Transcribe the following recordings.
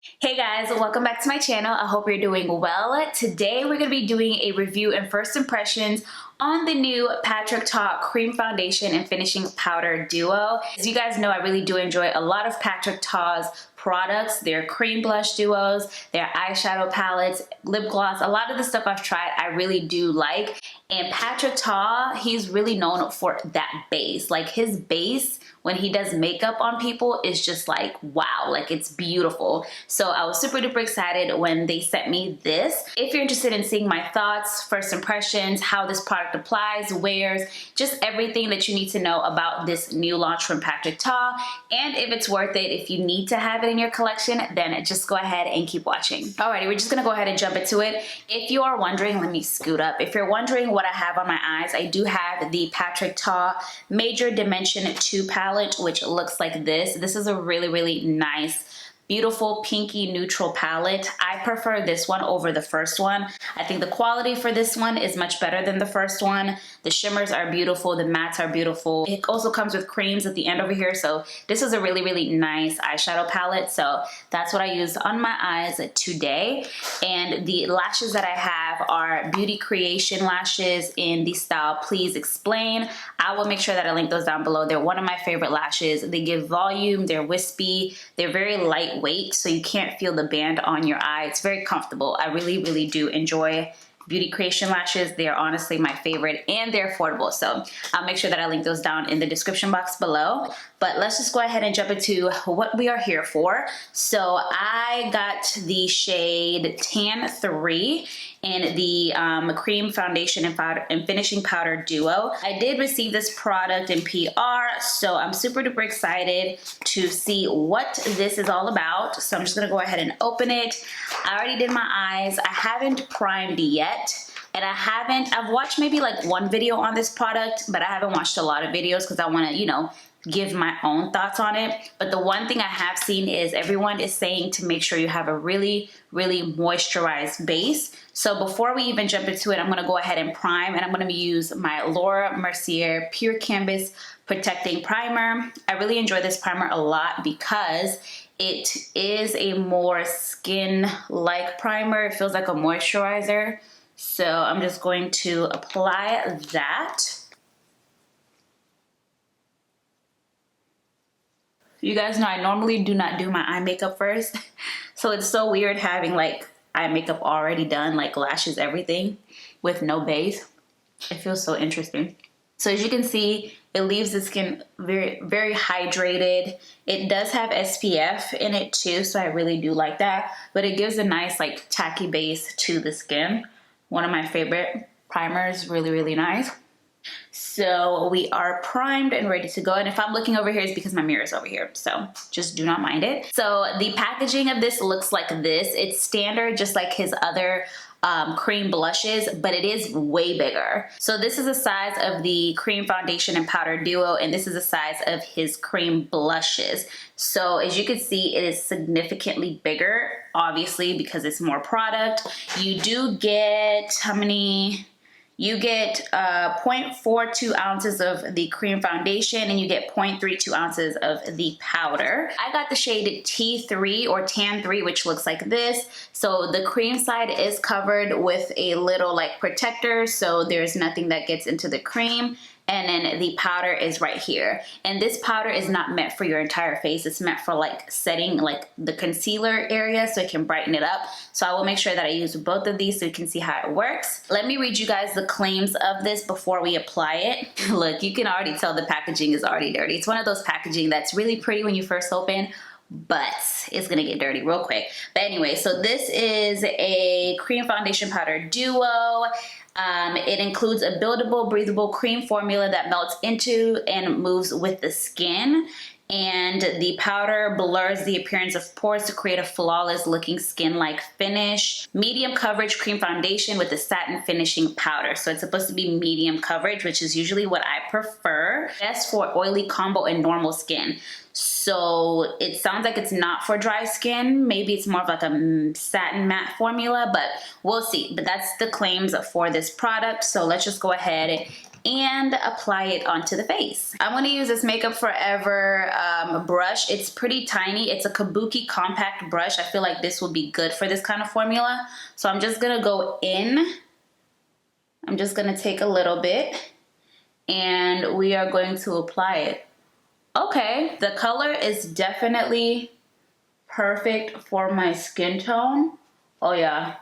Hey guys, welcome back to my channel. I hope you're doing well. Today we're going to be doing a review and first impressions on the new Patrick Ta Cream Foundation and Finishing Powder Duo. As you guys know, I really do enjoy a lot of Patrick Ta's products, their cream blush duos, their eyeshadow palettes, lip gloss. A lot of the stuff I've tried I really do like. And Patrick Ta, he's really known for that base. Like his base, when he does makeup on people, is just like, wow, like it's beautiful. So I was super duper excited when they sent me this. If you're interested in seeing my thoughts, first impressions, how this product applies, wears, just everything that you need to know about this new launch from Patrick Ta, and if it's worth it, if you need to have it in your collection, then just go ahead and keep watching. Alrighty, we're just gonna go ahead and jump into it. If you are wondering, let me scoot up. If you're wondering what I have on my eyes, I do have the Patrick Ta Major Dimension 2 palette, which looks like this. This is a really nice, beautiful pinky neutral palette. I prefer this one over the first one. I think the quality for this one is much better than the first one. The shimmers are beautiful, the mattes are beautiful. It also comes with creams at the end over here, so this is a really nice eyeshadow palette. So that's what I used on my eyes today. And the lashes that I have are Beauty Creation lashes in the style Please Explain. I will make sure that I link those down below. They're one of my favorite lashes. They give volume, they're wispy, they're very lightweight, so you can't feel the band on your eye. It's very comfortable. I really do enjoy Beauty Creation lashes. They are honestly my favorite and they're affordable. So I'll make sure that I link those down in the description box below. But let's just go ahead and jump into what we are here for. So I got the shade Tan 3 in the Cream Foundation and Finishing Powder Duo. I did receive this product in PR, so I'm super duper excited to see what this is all about. So I'm just gonna go ahead and open it. I already did my eyes. I haven't primed yet. And I've watched maybe like one video on this product, but I haven't watched a lot of videos because I want to, you know, give my own thoughts on it. But the one thing I have seen is everyone is saying to make sure you have a really moisturized base. So before we even jump into it, I'm going to go ahead and prime, and I'm going to use my Laura Mercier Pure Canvas Protecting Primer. I really enjoy this primer a lot because it is a more skin-like primer. It feels like a moisturizer. So I'm just going to apply that. You guys know I normally do not do my eye makeup first. So it's so weird having like eye makeup already done, like lashes, everything, with no base. It feels so interesting. So as you can see, it leaves the skin very hydrated. It does have SPF in it too, so I really do like that. But it gives a nice like tacky base to the skin. One of my favorite primers, really nice. So we are primed and ready to go. And if I'm looking over here, it's because my mirror is over here. So just do not mind it. So the packaging of this looks like this. It's standard, just like his other cream blushes, but it is way bigger. So this is the size of the Cream Foundation and Powder Duo, and this is the size of his cream blushes. So as you can see, it is significantly bigger, obviously, because it's more product. You do get, how many? You get 0.42 ounces of the cream foundation, and you get 0.32 ounces of the powder. I got the shade T3 or Tan 3, which looks like this. So the cream side is covered with a little like protector, so there's nothing that gets into the cream. And then the powder is right here. And this powder is not meant for your entire face. It's meant for like setting like the concealer area so it can brighten it up. So I will make sure that I use both of these so you can see how it works. Let me read you guys the claims of this before we apply it. Look, you can already tell the packaging is already dirty. It's one of those packaging that's really pretty when you first open, but it's gonna get dirty real quick. But anyway, so this is a Cream Foundation Powder Duo. It includes a buildable, breathable cream formula that melts into and moves with the skin. And the powder blurs the appearance of pores to create a flawless looking skin-like finish. Medium coverage cream foundation with a satin finishing powder. So it's supposed to be medium coverage, which is usually what I prefer. Best for oily combo and normal skin. So it sounds like it's not for dry skin. Maybe it's more of like a satin matte formula, but we'll see. But that's the claims for this product. So let's just go ahead and apply it onto the face. I'm gonna use this Makeup Forever brush. It's pretty tiny. It's a kabuki compact brush. I feel like this will be good for this kind of formula. So I'm just gonna go in. I'm just gonna take a little bit and we are going to apply it. Okay, the color is definitely perfect for my skin tone. Oh yeah,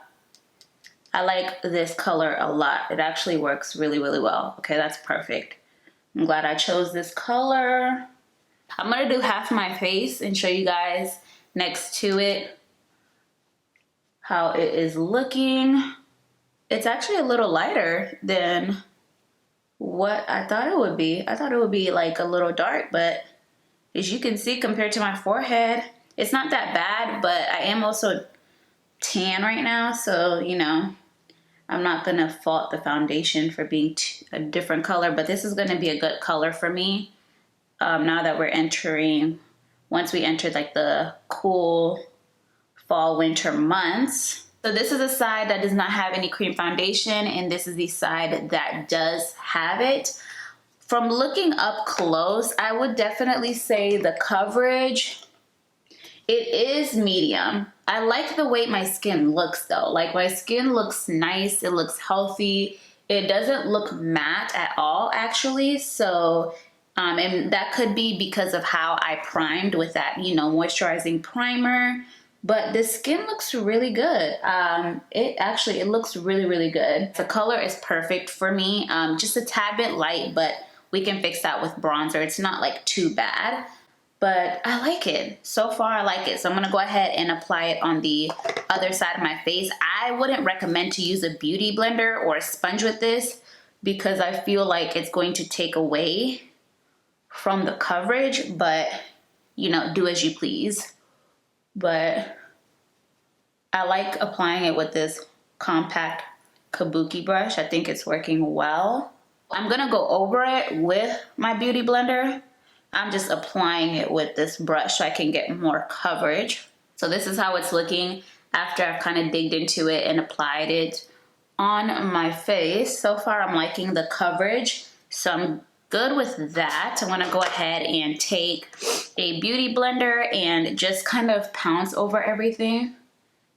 I like this color a lot. It actually works really, really well. Okay, that's perfect. I'm glad I chose this color. I'm gonna do half my face and show you guys next to it how it is looking. It's actually a little lighter than what I thought it would be. I thought it would be like a little dark, but as you can see, compared to my forehead, it's not that bad, but I am also tan right now, so you know, I'm not gonna fault the foundation for being a different color, but this is gonna be a good color for me now that we're entering, once we entered like the cool fall winter months. So this is a side that does not have any cream foundation, and this is the side that does have it. From looking up close, I would definitely say the coverage, it is medium. I like the way my skin looks though. Like my skin looks nice, it looks healthy. It doesn't look matte at all actually. So, and that could be because of how I primed with that, you know, moisturizing primer. But the skin looks really good. It looks really, really good. The color is perfect for me. Just a tad bit light, but we can fix that with bronzer. It's not like too bad. But I like it. So far, I like it. So I'm gonna go ahead and apply it on the other side of my face. I wouldn't recommend to use a beauty blender or a sponge with this because I feel like it's going to take away from the coverage, but you know, do as you please. But I like applying it with this compact kabuki brush. I think it's working well. I'm gonna go over it with my beauty blender. I'm just applying it with this brush so I can get more coverage. So this is how it's looking after I've kind of digged into it and applied it on my face. So far I'm liking the coverage, so I'm good with that. I'm gonna go ahead and take a beauty blender and just kind of pounce over everything.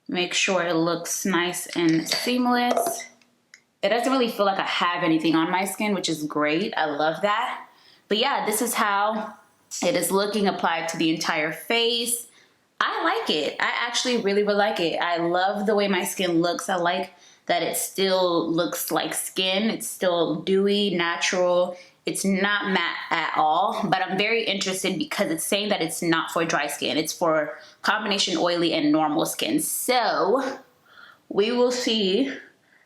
Make sure it looks nice and seamless. It doesn't really feel like I have anything on my skin, which is great. I love that. But yeah, this is how it is looking applied to the entire face. I like it. I actually really, really like it. I love the way my skin looks. I like that it still looks like skin. It's still dewy, natural. It's not matte at all, but I'm very interested because it's saying that it's not for dry skin. It's for combination oily and normal skin. So we will see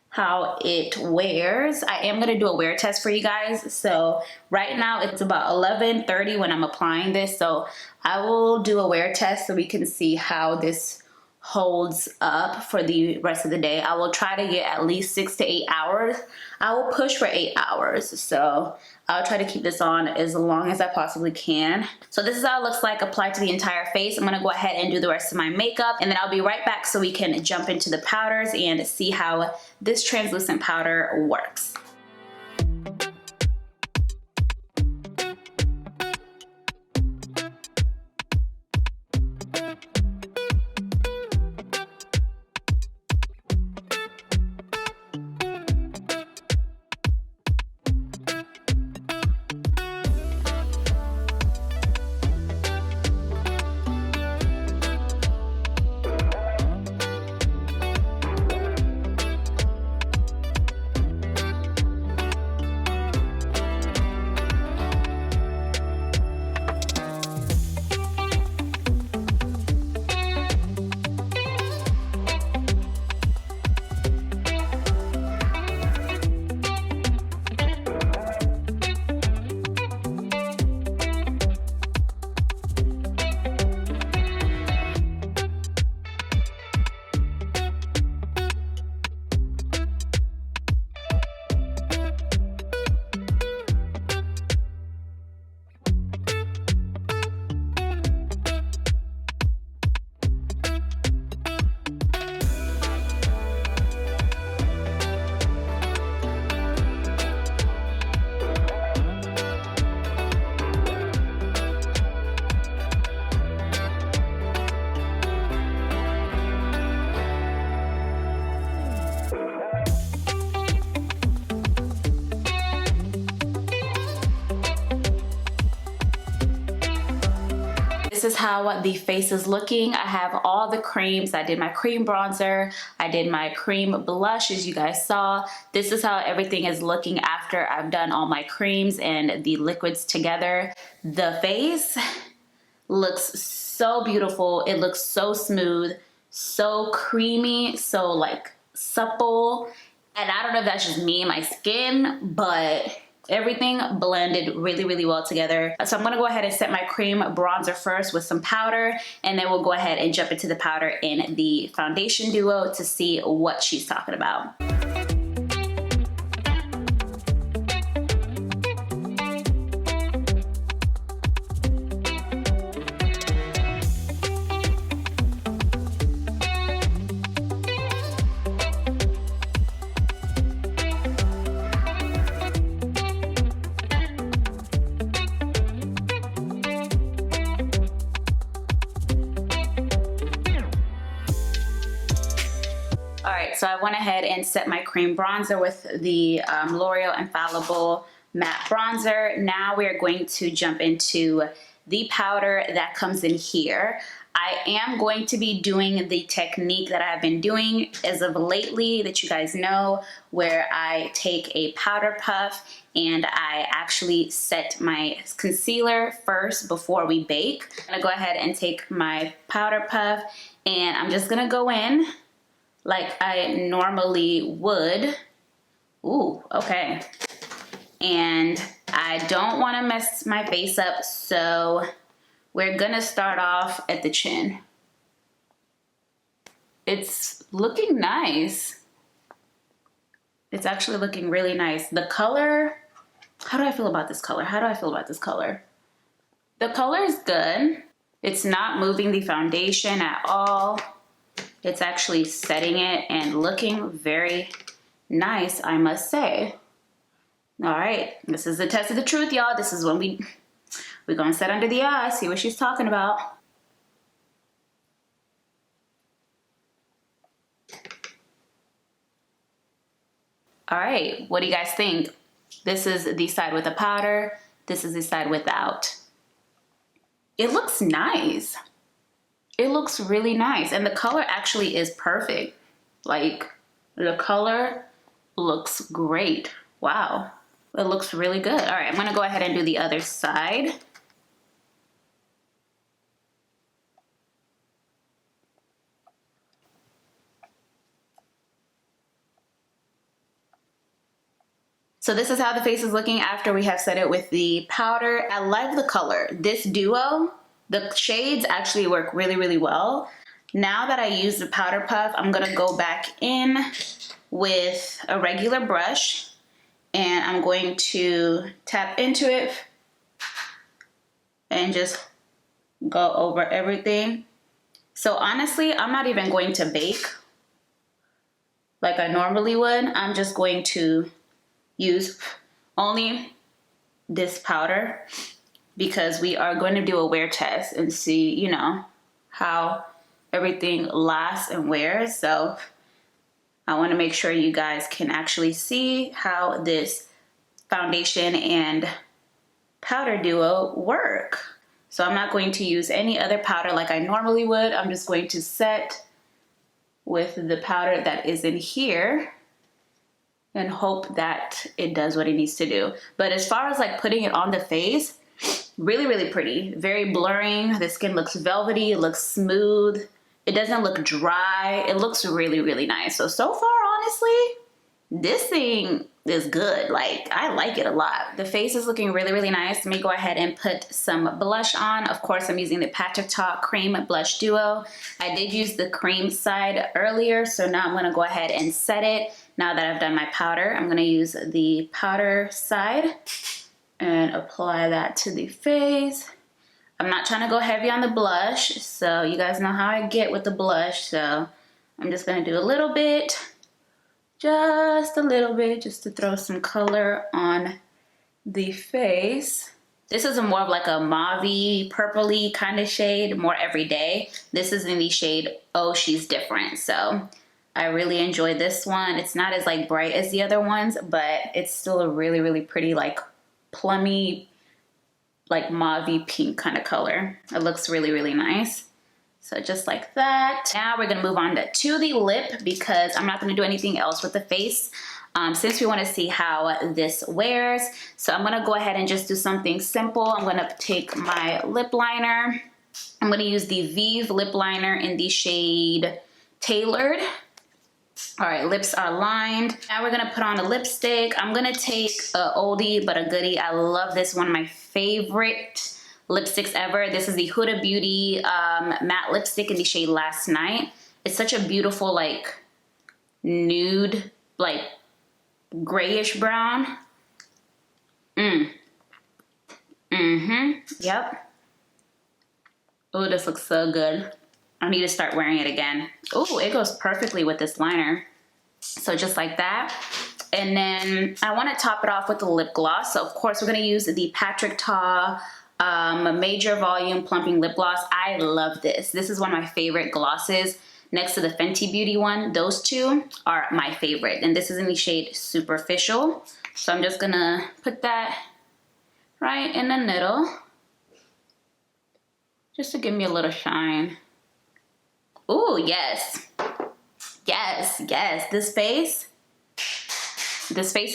how it wears. I am gonna do a wear test for you guys. So right now it's about 11:30 when I'm applying this. So I will do a wear test so we can see how this holds up for the rest of the day. I will try to get at least 6 to 8 hours. I will push for 8 hours. So I'll try to keep this on as long as I possibly can. So this is how it looks like applied to the entire face. I'm gonna go ahead and do the rest of my makeup, and then I'll be right back so we can jump into the powders and see how this translucent powder works. this is how the face is looking. I have all the creams. I did my cream bronzer. I did my cream blush, as you guys saw. This is how everything is looking after I've done all my creams and the liquids together. The face looks so beautiful. It looks so smooth, so creamy, so like supple. And I don't know if that's just me and my skin, but everything blended really, really well together. So I'm gonna go ahead and set my cream bronzer first with some powder, and then we'll go ahead and jump into the powder in the foundation duo to see what she's talking about. So I went ahead and set my cream bronzer with the L'Oreal Infallible Matte Bronzer. Now we are going to jump into the powder that comes in here. I am going to be doing the technique that I've been doing as of lately that you guys know, where I take a powder puff and I actually set my concealer first before we bake. I'm gonna go ahead and take my powder puff and I'm just gonna go in like I normally would. Ooh, okay. And I don't wanna mess my face up, so we're gonna start off at the chin. It's looking nice. It's actually looking really nice. The color, how do I feel about this color? How do I feel about this color? The color is good. It's not moving the foundation at all. It's actually setting it and looking very nice, I must say. All right, this is the test of the truth, y'all. This is when we're gonna set under the eye, see what she's talking about. All right, what do you guys think? This is the side with the powder. This is the side without. It looks nice. It looks really nice. And the color actually is perfect. Like, the color looks great. Wow, it looks really good. All right, I'm gonna go ahead and do the other side. So this is how the face is looking after we have set it with the powder. I like the color. This duo, the shades actually work really, really well. Now that I use the powder puff, I'm gonna go back in with a regular brush and I'm going to tap into it and just go over everything. So honestly, I'm not even going to bake like I normally would. I'm just going to use only this powder because we are going to do a wear test and see, you know, how everything lasts and wears. So I want to make sure you guys can actually see how this foundation and powder duo work. So I'm not going to use any other powder like I normally would. I'm just going to set with the powder that is in here and hope that it does what it needs to do. But as far as like putting it on the face, really, really pretty. Very blurring. The skin looks velvety, it looks smooth. It doesn't look dry. It looks really, really nice. So far, honestly, this thing is good. Like, I like it a lot. The face is looking really, really nice. Let me go ahead and put some blush on. Of course, I'm using the Tik Tok Cream Blush Duo. I did use the cream side earlier, so now I'm gonna go ahead and set it. Now that I've done my powder, I'm gonna use the powder side and apply that to the face. I'm not trying to go heavy on the blush, so you guys know how I get with the blush, so I'm just gonna do a little bit, just a little bit, just to throw some color on the face. This is a more of like a mauve-y, purpley kind of shade, more everyday. This is in the shade Oh She's Different, so I really enjoy this one. It's not as like bright as the other ones, but it's still a really, really pretty like plummy like mauvey pink kind of color. It looks really, really nice. So just like that. Now we're gonna move on to the lip because I'm not gonna do anything else with the face since we wanna see how this wears. So I'm gonna go ahead and just do something simple. I'm gonna take my lip liner. I'm gonna use the Vive lip liner in the shade Tailored. All right, lips are lined. Now we're gonna put on a lipstick. I'm gonna take a oldie but a goodie. I love this, one of my favorite lipsticks ever. This is the Huda Beauty matte lipstick in the shade Last Night. It's such a beautiful like nude, like grayish brown. Yep. Oh, this looks so good. I need to start wearing it again. Oh, it goes perfectly with this liner. So just like that. And then I want to top it off with the lip gloss. So of course we're going to use the Patrick Ta Major Volume Plumping Lip Gloss. I love this. This is one of my favorite glosses next to the Fenty Beauty one. Those two are my favorite. And this is in the shade Superficial. So I'm just going to put that right in the middle, just to give me a little shine. Ooh, yes. Yes, yes. This face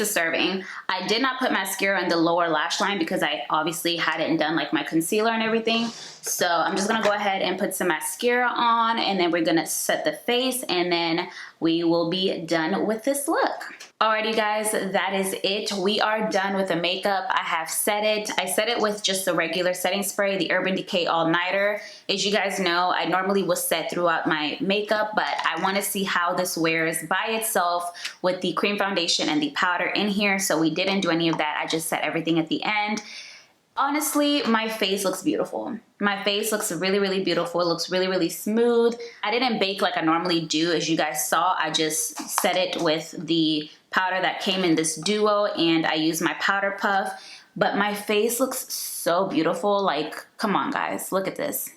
is serving. I did not put mascara on the lower lash line because I obviously hadn't done like my concealer and everything. So I'm just gonna go ahead and put some mascara on, and then we're gonna set the face, and then we will be done with this look. Alrighty guys, that is it. We are done with the makeup. I have set it. I set it with just the regular setting spray, the Urban Decay All Nighter. As you guys know, I normally will set throughout my makeup, but I want to see how this wears by itself with the cream foundation and the powder in here. So we didn't do any of that. I just set everything at the end. Honestly, my face looks beautiful. My face looks really, really beautiful. It looks really, really smooth. I didn't bake like I normally do. As you guys saw, I just set it with the powder that came in this duo, and I used my powder puff. But my face looks so beautiful. Like, come on guys, look at this.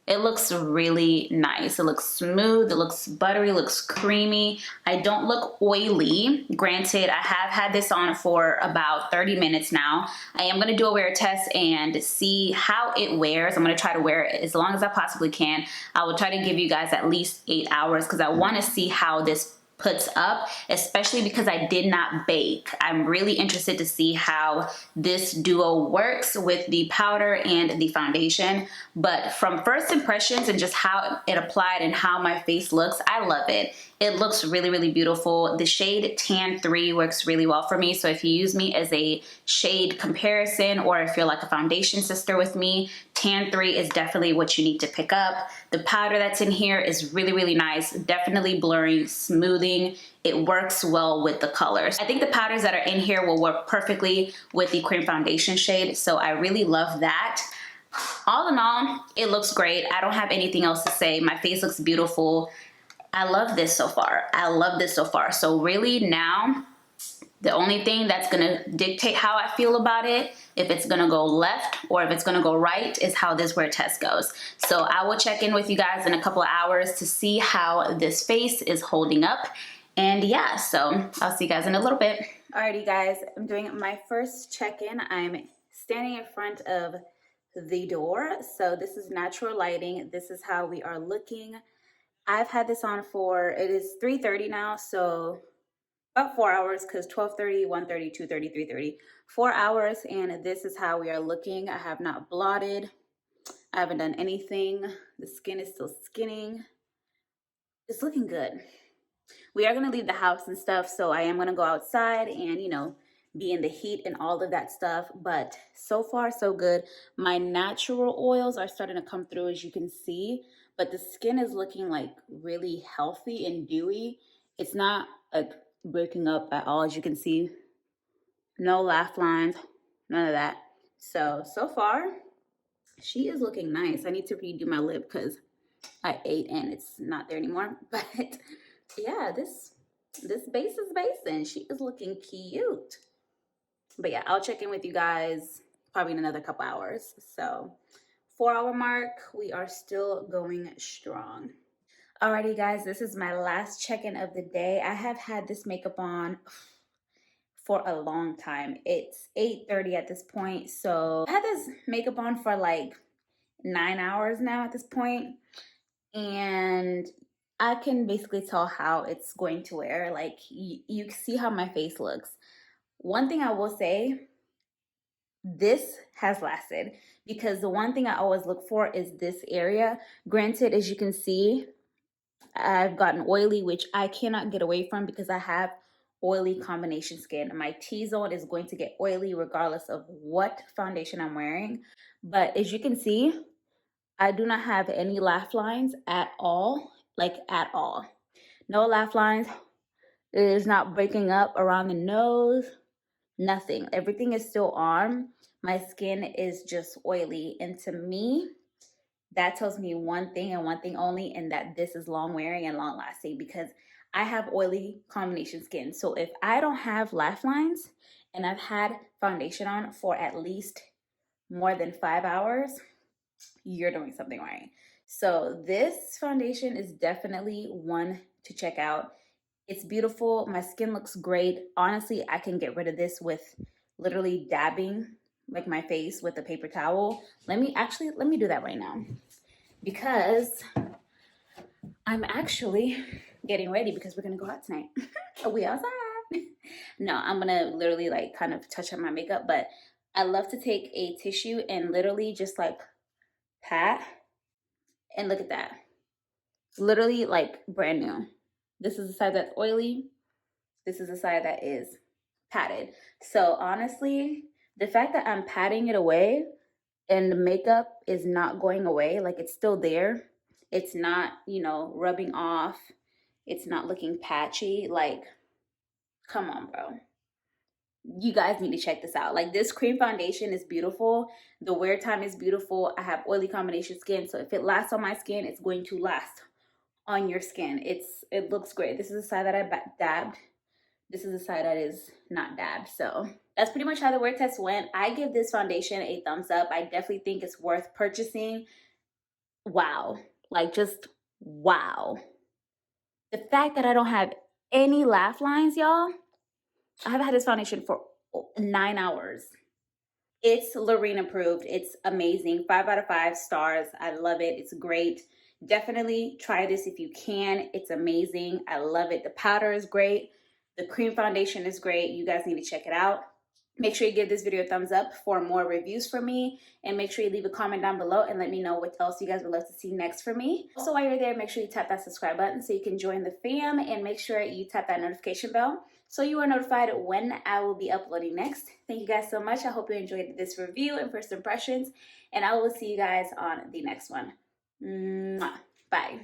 It looks really nice. It looks smooth, it looks buttery, it looks creamy. I don't look oily. Granted, I have had this on for about 30 minutes now. I am gonna do a wear test and see how it wears. I'm gonna try to wear it as long as I possibly can. I will try to give you guys at least 8 hours because I wanna see how this puts up, especially because I did not bake. I'm really interested to see how this duo works with the powder and the foundation. But from first impressions and just how it applied and how my face looks, I love it. It looks really, really beautiful. The shade Tan 3 works really well for me. So if you use me as a shade comparison, or if you're like a foundation sister with me, Tan 3 is definitely what you need to pick up. The powder that's in here is really, really nice. Definitely blurring, smoothing. It works well with the colors. I think the powders that are in here will work perfectly with the cream foundation shade. So I really love that. All in all, it looks great. I don't have anything else to say. My face looks beautiful. I love this so far. I love this so far. So really now, the only thing that's gonna dictate how I feel about it, if it's gonna go left or if it's gonna go right, is how this wear test goes. So I will check in with you guys in a couple of hours to see how this face is holding up. And yeah, so I'll see you guys in a little bit. Alrighty guys, I'm doing my first check-in. I'm standing in front of the door. So this is natural lighting. This is how we are looking. I've had this on for, it is 3:30 now, so about 4 hours, because 12:30, 1:30, 2:30, 3:30, 4 hours, and this is how we are looking. I have not blotted. I haven't done anything. The skin is still skinning. It's looking good. We are going to leave the house and stuff, so I am going to go outside and, you know, be in the heat and all of that stuff, but so far so good. My natural oils are starting to come through, as you can see, but the skin is looking like really healthy and dewy. It's not like breaking up at all, as you can see. No laugh lines, none of that. So far, she is looking nice. I need to redo my lip because I ate and it's not there anymore. But yeah, this base is basing. She is looking cute. But yeah, I'll check in with you guys probably in another couple hours. So 4-hour mark, we are still going strong. Alrighty guys, this is my last check-in of the day. I have had this makeup on for a long time. It's 8:30 at this point, so I had this makeup on for like 9 hours now at this point, and I can basically tell how it's going to wear. Like you see how my face looks. One thing I will say, this has lasted, because the one thing I always look for is this area. Granted, as you can see, I've gotten oily, which I cannot get away from because I have oily combination skin. My T-zone is going to get oily regardless of what foundation I'm wearing. But as you can see, I do not have any laugh lines at all, like at all. No laugh lines. It is not breaking up around the nose, nothing. Everything is still on. My skin is just oily. And to me, that tells me one thing and one thing only, and that this is long wearing and long lasting, because I have oily combination skin. So if I don't have laugh lines and I've had foundation on for at least more than 5 hours, you're doing something right. So this foundation is definitely one to check out. It's beautiful. My skin looks great. Honestly, I can get rid of this with literally dabbing like my face with a paper towel. Let me do that right now, because I'm actually getting ready because we're gonna go out tonight. Are we outside? No, I'm gonna literally like kind of touch up my makeup, but I love to take a tissue and literally just like pat, and look at that. Literally like brand new. This is the side that's oily. This is the side that is patted. So honestly, the fact that I'm patting it away and the makeup is not going away, like it's still there. It's not, you know, rubbing off. It's not looking patchy. Like, come on, bro. You guys need to check this out. Like, this cream foundation is beautiful. The wear time is beautiful. I have oily combination skin, so if it lasts on my skin, it's going to last on your skin. It looks great. This is the side that I dabbed. This is the side that is not dabbed. So that's pretty much how the wear test went. I give this foundation a thumbs up. I definitely think it's worth purchasing. Wow. Like, just wow. The fact that I don't have any laugh lines, y'all. I have had this foundation for 9 hours. It's Lawreen approved. It's amazing. 5 out of 5 stars. I love it. It's great. Definitely try this if you can. It's amazing. I love it. The powder is great. The cream foundation is great. You guys need to check it out. Make sure you give this video a thumbs up for more reviews from me, and make sure you leave a comment down below and let me know what else you guys would love to see next from me. Also, while you're there, make sure you tap that subscribe button so you can join the fam, and make sure you tap that notification bell so you are notified when I will be uploading next. Thank you guys so much. I hope you enjoyed this review and first impressions, and I will see you guys on the next one. Mwah. Bye.